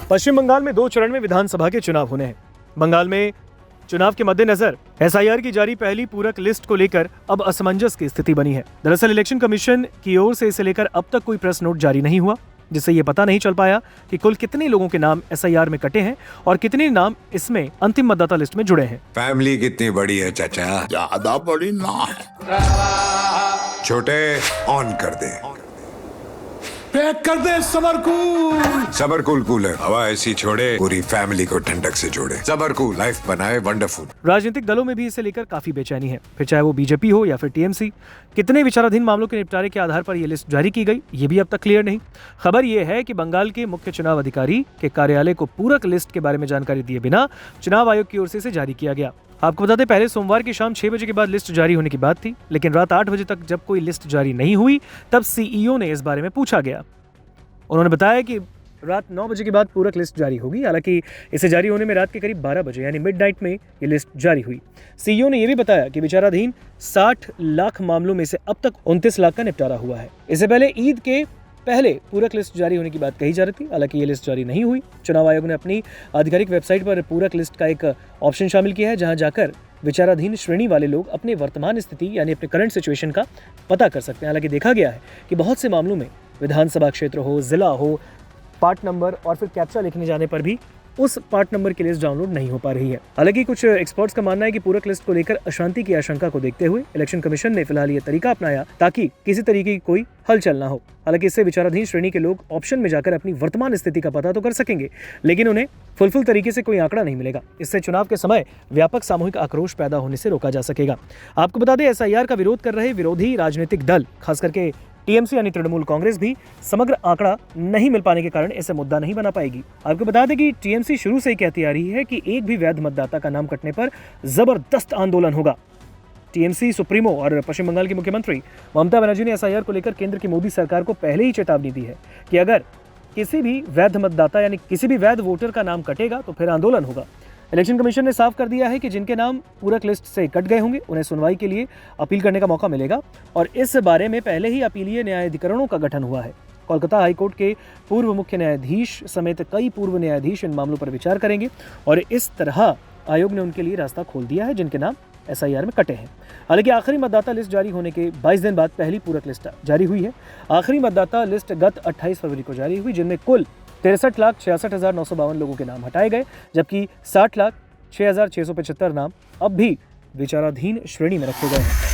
पश्चिम बंगाल में 2 चरण में विधानसभा के चुनाव होने हैं। बंगाल में चुनाव के मद्देनजर एसआईआर की जारी पहली पूरक लिस्ट को लेकर अब असमंजस की स्थिति बनी है। दरअसल इलेक्शन कमीशन की ओर से इसे लेकर अब तक कोई प्रेस नोट जारी नहीं हुआ, जिससे ये पता नहीं चल पाया कि कुल कितने लोगों के नाम एसआईआर में कटे हैं और कितने नाम इसमें अंतिम मतदाता लिस्ट में जुड़े हैं। फैमिली कितनी बड़ी है चाचा? ज्यादा बड़ी ना है। छोटे ऑन कर दे, पैक कर दे सबरकूल। सबरकूल कूलर हवा ऐसी छोड़े पूरी फैमिली को ठंडक से जोड़े। सबरकूल लाइफ बनाए वंडरफुल। राजनीतिक दलों में भी इसे लेकर काफी बेचैनी है, फिर चाहे वो बीजेपी हो या फिर टीएमसी। कितने विचाराधीन मामलों के निपटारे के आधार पर यह लिस्ट जारी की गई, ये भी अब तक क्लियर नहीं। खबर यह है कि बंगाल के मुख्य चुनाव अधिकारी के कार्यालय को पूरक लिस्ट के बारे में जानकारी दिए बिना चुनाव आयोग की ओर से इसे जारी किया गया। आपको बता दें, पहले सोमवार की शाम 6 बजे के बाद लिस्ट जारी होने की बात थी, लेकिन रात 8 बजे तक जब कोई लिस्ट जारी नहीं हुई तब सीईओ ने इस बारे में पूछा गया। उन्होंने बताया कि रात 9 बजे के बाद पूरक लिस्ट जारी होगी। हालांकि इसे जारी होने में रात के करीब 12 बजे यानी मिडनाइट में ये लिस्ट जारी हुई। सीईओ ने यह भी बताया कि विचाराधीन 60 लाख मामलों में से अब तक 29 लाख का निपटारा हुआ है। इससे पहले ईद के पहले पूरक लिस्ट जारी होने की बात कही जा रही थी, हालांकि ये लिस्ट जारी नहीं हुई। चुनाव आयोग ने अपनी आधिकारिक वेबसाइट पर पूरक लिस्ट का एक ऑप्शन शामिल किया है, जहां जाकर विचाराधीन श्रेणी वाले लोग अपने वर्तमान स्थिति यानी अपने करंट सिचुएशन का पता कर सकते हैं। हालांकि देखा गया है कि बहुत से मामलों में विधानसभा क्षेत्र हो, जिला हो, पार्ट नंबर और फिर कैप्चा लिखने जाने पर भी उस पार्ट नंबर की लिस्ट डाउनलोड नहीं हो पा रही है। हालांकि कुछ एक्सपर्ट्स का मानना है कि पूरक लिस्ट को लेकर अशांति की आशंका को देखते हुए इलेक्शन कमीशन ने फिलहाल ये तरीका अपनाया ताकि किसी तरीके की कोई हलचल ना हो। हालांकि इससे विचाराधीन श्रेणी के लोग ऑप्शन में जाकर अपनी वर्तमान स्थिति का पता तो कर सकेंगे, लेकिन उन्हें फुलफिल तरीके से कोई आंकड़ा नहीं मिलेगा। इससे चुनाव के समय व्यापक सामूहिक आक्रोश पैदा होने से रोका जा सकेगा। आपको बता दें, एसआईआर का विरोध कर रहे विरोधी राजनीतिक दल, खास करके टीएमसी यानी तृणमूल कांग्रेस भी समग्र आंकड़ा नहीं मिल पाने के कारण इसे मुद्दा नहीं बना पाएगी। आपको बता दें कि टीएमसी शुरू से ही कहती आ रही है कि एक भी वैध मतदाता का नाम कटने पर जबरदस्त आंदोलन होगा। टीएमसी सुप्रीमो और पश्चिम बंगाल की मुख्यमंत्री ममता बनर्जी ने एसआईआर को लेकर केंद्र की मोदी सरकार को पहले ही चेतावनी दी है कि अगर किसी भी वैध मतदाता यानी किसी भी वैध वोटर का नाम कटेगा तो फिर आंदोलन होगा। इलेक्शन कमीशन ने साफ कर दिया है कि जिनके नाम पूरक लिस्ट से कट गए होंगे उन्हें सुनवाई के लिए अपील करने का मौका मिलेगा और इस बारे में पहले ही अपीलीय न्यायाधिकरणों का गठन हुआ है। कोलकाता हाईकोर्ट के पूर्व मुख्य न्यायाधीश समेत कई पूर्व न्यायाधीश इन मामलों पर विचार करेंगे और इस तरह आयोग ने उनके लिए रास्ता खोल दिया है जिनके नाम एसआईआर में कटे हैं। हालांकि आखिरी मतदाता लिस्ट जारी होने के 22 दिन बाद पहली पूरक लिस्ट जारी हुई है। आखिरी मतदाता लिस्ट गत 28 फरवरी को जारी हुई, जिनमें कुल 63,66,952 लोगों के नाम हटाए गए, जबकि 60,06,675 नाम अब भी विचाराधीन श्रेणी में रखे गए हैं।